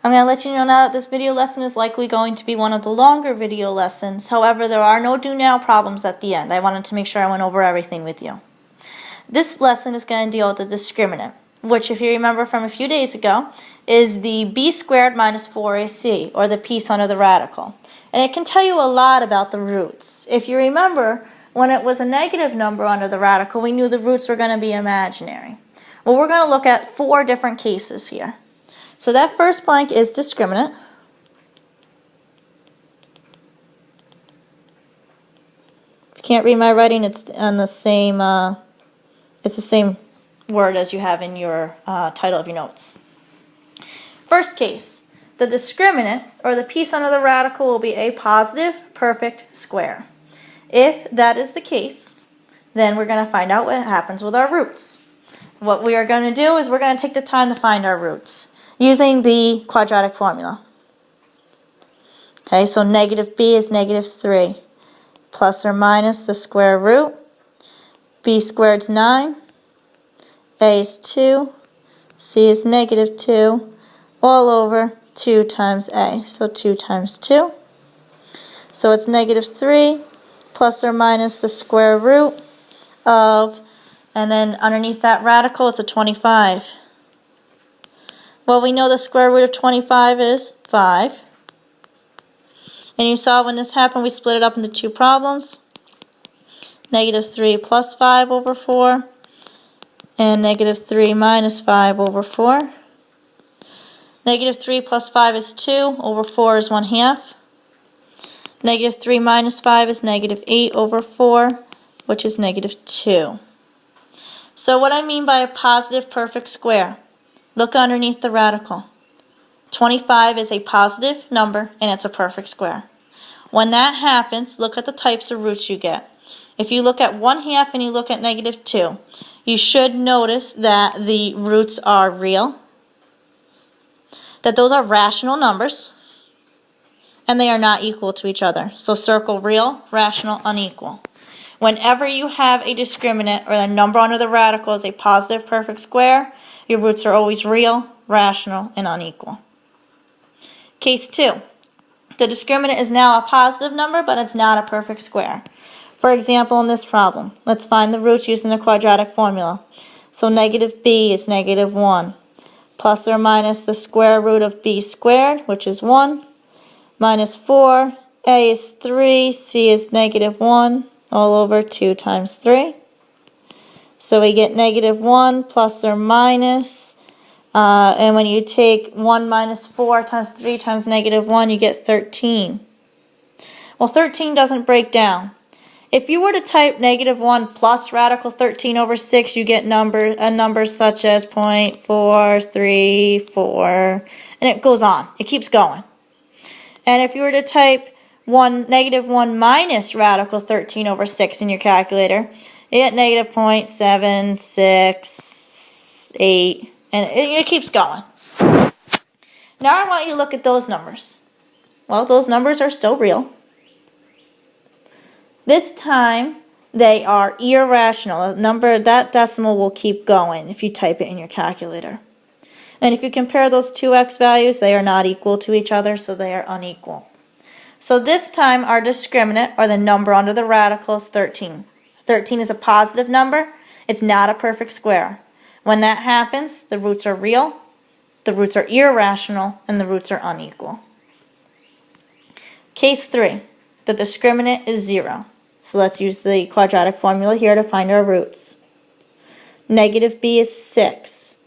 I'm going to let you know now that this video lesson is likely going to be one of the longer video lessons. However, there are no do now problems at the end. I wanted to make sure I went over everything with you. This lesson is going to deal with the discriminant, which, if you remember from a few days ago, is the b squared minus 4ac, or the piece under the radical. And it can tell you a lot about the roots. If you remember, when it was a negative number under the radical, we knew the roots were going to be imaginary. Well, we're going to look at 4 different cases here. So that first blank is discriminant. If you can't read my writing, it's on the same it's the same word as you have in your title of your notes. First case, the discriminant, or the piece under the radical, will be a positive perfect square. If that is the case, then we're going to find out what happens with our roots. What we are going to do is we're going to take the time to find our roots using the quadratic formula. Okay, so negative b is negative 3, plus or minus the square root. B squared is 9, a is 2, c is negative 2, all over 2 times a, so 2 times 2. So it's negative 3 plus or minus the square root of, and then underneath that radical it's a 25. Well, we know the square root of 25 is 5. And you saw when this happened we split it up into 2 problems. Negative 3 plus 5 over 4, and negative 3 minus 5 over 4. Negative 3 plus 5 is 2, over 4 is 1/2. Negative 3 minus 5 is negative 8 over 4, which is negative 2. So what I mean by a positive perfect square, look underneath the radical. 25 is a positive number, and it's a perfect square. When that happens, look at the types of roots you get. If you look at 1/2 and you look at negative 2, you should notice that the roots are real, that those are rational numbers, and they are not equal to each other. So circle real, rational, unequal. Whenever you have a discriminant or the number under the radical is a positive perfect square, your roots are always real, rational, and unequal. Case 2. The discriminant is now a positive number, but it's not a perfect square. For example, in this problem, let's find the roots using the quadratic formula. So negative b is negative 1, plus or minus the square root of b squared, which is 1, minus 4, a is 3, c is negative 1, all over 2 times 3. So we get negative 1 plus or minus, and when you take 1 minus 4 times 3 times negative 1, you get 13. Well, 13 doesn't break down. If you were to type negative 1 plus radical 13 over 6, you get a number such as 0.434, and it goes on. It keeps going. And if you were to type negative 1 minus radical 13 over 6 in your calculator, you get negative 0.768, and it keeps going. Now I want you to look at those numbers. Well, those numbers are still real. This time, they are irrational. That decimal will keep going if you type it in your calculator. And if you compare those two x values, they are not equal to each other, so they are unequal. So this time, our discriminant, or the number under the radical, is 13. 13 is a positive number. It's not a perfect square. When that happens, the roots are real, the roots are irrational, and the roots are unequal. Case 3. The discriminant is 0. So let's use the quadratic formula here to find our roots. Negative b is 6,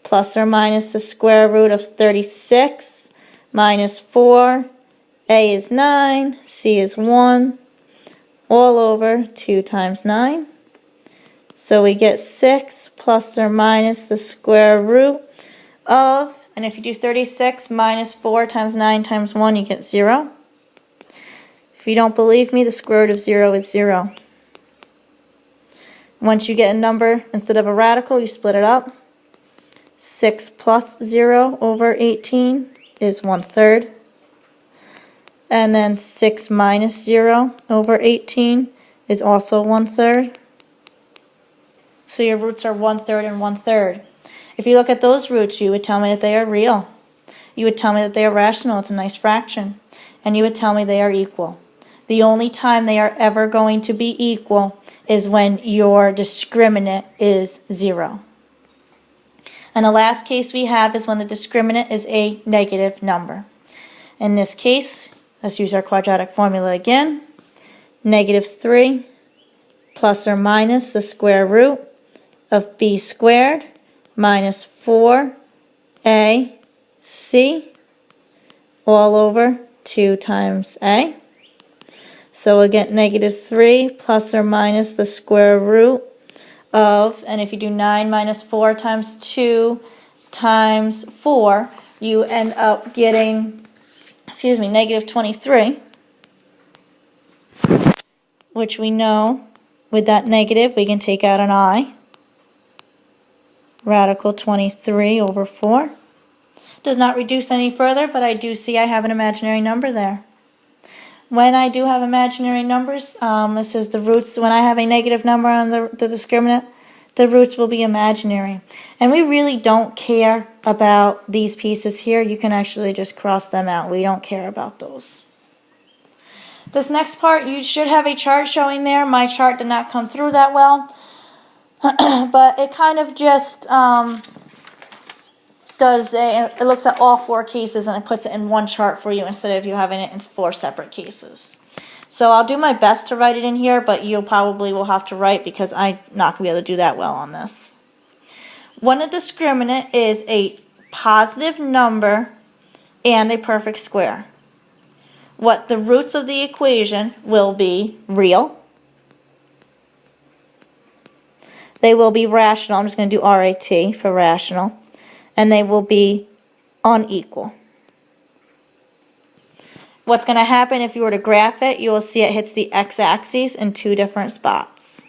plus or minus the square root of 36, minus 4, a is 9, c is 1, all over 2 times 9. So we get 6 plus or minus the square root of, and if you do 36 minus 4 times 9 times 1, you get 0. If you don't believe me, the square root of 0 is 0. Once you get a number instead of a radical, you split it up. 6 plus 0 over 18 is 1/3. And then 6 minus 0 over 18 is also 1/3. So your roots are 1/3 and 1/3. If you look at those roots, you would tell me that they are real. you would tell me that they are rational. It's a nice fraction. And you would tell me they are equal. The only time they are ever going to be equal is when your discriminant is 0. And the last case we have is when the discriminant is a negative number. In this case, let's use our quadratic formula again. -3 plus or minus the square root of b squared minus 4ac all over 2 times a. So we'll get -3 plus or minus the square root of, and if you do 9 minus 4 times 2 times 4, you end up getting, -23, which we know with that negative we can take out an I. Radical 23 over 4. Does not reduce any further, but I do see I have an imaginary number there. When I do have imaginary numbers, it says the roots, when I have a negative number on the discriminant, the roots will be imaginary. And we really don't care about these pieces here. You can actually just cross them out. We don't care about those. This next part, you should have a chart showing there. My chart did not come through that well. But it kind of just it looks at all 4 cases and it puts it in one chart for you instead of you having it in 4 separate cases. So I'll do my best to write it in here, but you probably will have to write because I'm not going to be able to do that well on this. When a discriminant is a positive number and a perfect square, what the roots of the equation will be real. They will be rational. I'm just going to do RAT for rational. And they will be unequal. What's going to happen if you were to graph it, you will see it hits the x-axis in 2 different spots.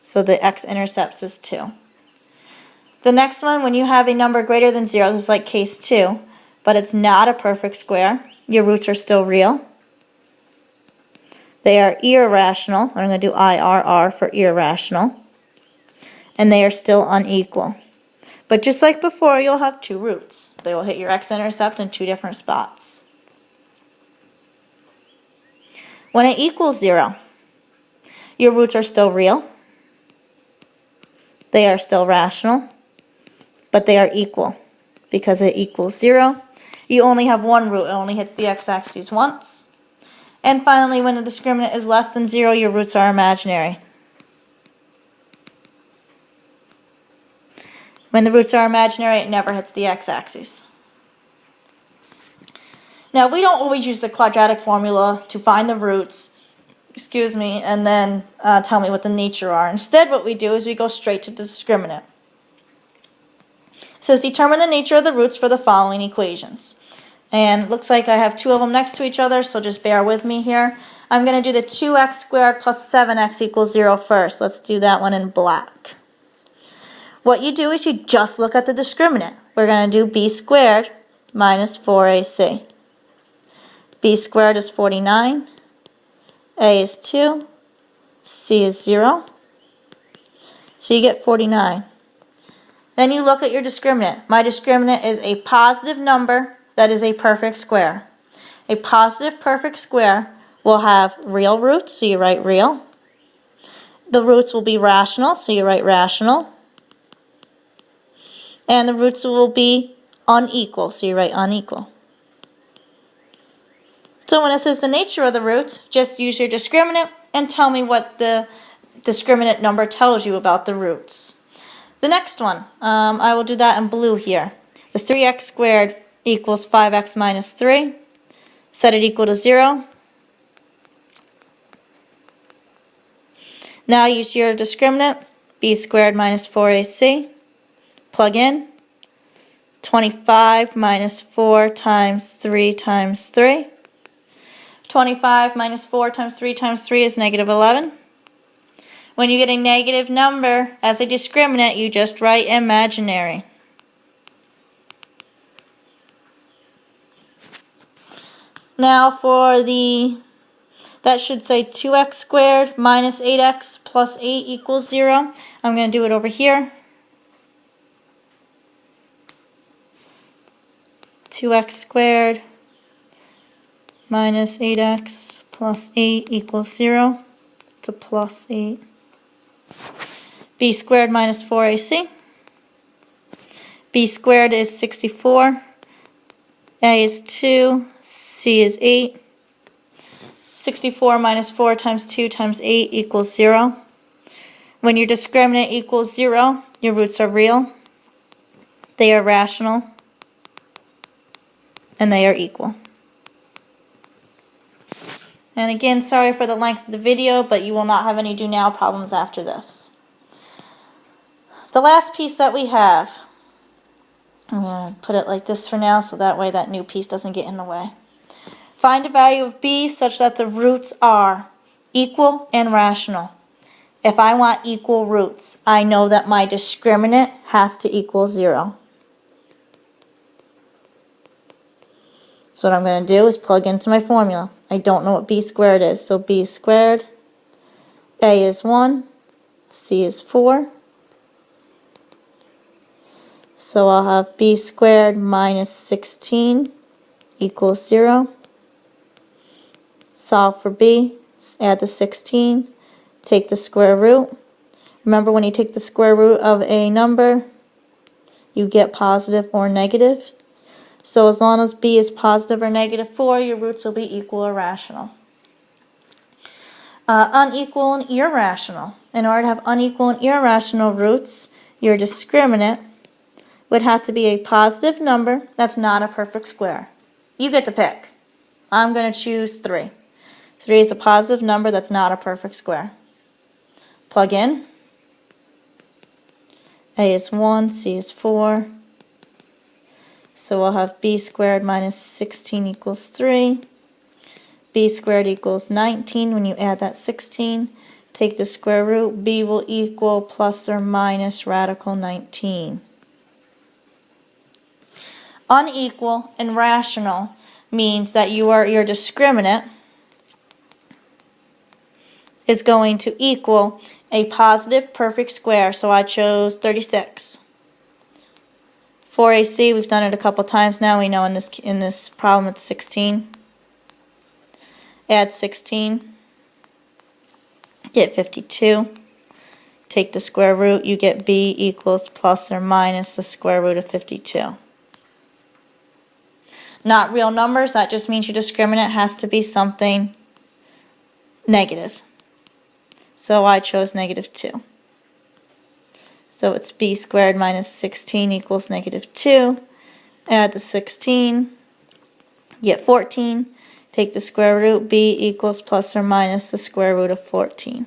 So the x-intercepts is 2. The next one, when you have a number greater than 0, this is like case 2, but it's not a perfect square, your roots are still real. They are irrational. I'm going to do IRR for irrational. And they are still unequal. But just like before, you'll have 2 roots. They will hit your x-intercept in 2 different spots. When it equals 0, your roots are still real. They are still rational, but they are equal. Because it equals 0, you only have 1 root. It only hits the x-axis once. And finally, when the discriminant is less than 0, your roots are imaginary. When the roots are imaginary, it never hits the x-axis. Now, we don't always use the quadratic formula to find the roots, and then tell me what the nature are. Instead, what we do is we go straight to the discriminant. It says, determine the nature of the roots for the following equations. And it looks like I have 2 of them next to each other, so just bear with me here. I'm going to do the 2x squared plus 7x equals 0 first. Let's do that one in black. What you do is you just look at the discriminant. We're going to do b squared minus 4ac. B squared is 49. A is 2. C is 0. So you get 49. Then you look at your discriminant. My discriminant is a positive number that is a perfect square. A positive perfect square will have real roots, so you write real. The roots will be rational, so you write rational. And the roots will be unequal, so you write unequal. So when it says the nature of the roots, just use your discriminant and tell me what the discriminant number tells you about the roots. The next one, I will do that in blue here. The 3x squared equals 5x minus 3. Set it equal to 0. Now use your discriminant, b squared minus 4ac. Plug in. 25 minus 4 times 3 times 3. 25 minus 4 times 3 times 3 is negative 11. When you get a negative number as a discriminant, you just write imaginary. Now for that should say 2x squared minus 8x plus 8 equals 0. I'm going to do it over here. 2x squared minus 8x plus 8 equals 0. It's a plus 8. B squared minus 4ac. B squared is 64. A is 2. C is 8. 64 minus 4 times 2 times 8 equals 0. When your discriminant equals 0, your roots are real, they are rational, and they are equal. And again, sorry for the length of the video, but you will not have any do now problems after this. The last piece that we have, I'm going to put it like this for now so that way that new piece doesn't get in the way. Find a value of b such that the roots are equal and rational. If I want equal roots, I know that my discriminant has to equal 0. So what I'm going to do is plug into my formula. I don't know what b squared is, so b squared, a is 1, c is 4. So I'll have b squared minus 16 equals 0. Solve for b, add the 16, take the square root. Remember, when you take the square root of a number, you get positive or negative. So as long as b is positive or negative 4, your roots will be equal or rational. Unequal and irrational. In order to have unequal and irrational roots, your discriminant would have to be a positive number that's not a perfect square. You get to pick. I'm going to choose 3. 3 is a positive number that's not a perfect square. Plug in. A is 1, C is 4. So we'll have b squared minus 16 equals 3. B squared equals 19 when you add that 16. Take the square root. B will equal plus or minus radical 19. Unequal and rational means that your discriminant is going to equal a positive perfect square, so I chose 36. 4ac, we've done it a couple times now. We know in this problem it's 16. Add 16, get 52. Take the square root, you get b equals plus or minus the square root of 52. Not real numbers, that just means your discriminant has to be something negative. So I chose negative 2. So it's b squared minus 16 equals negative 2. Add the 16, get 14. Take the square root, b equals plus or minus the square root of 14.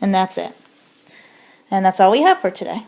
And that's it. And that's all we have for today.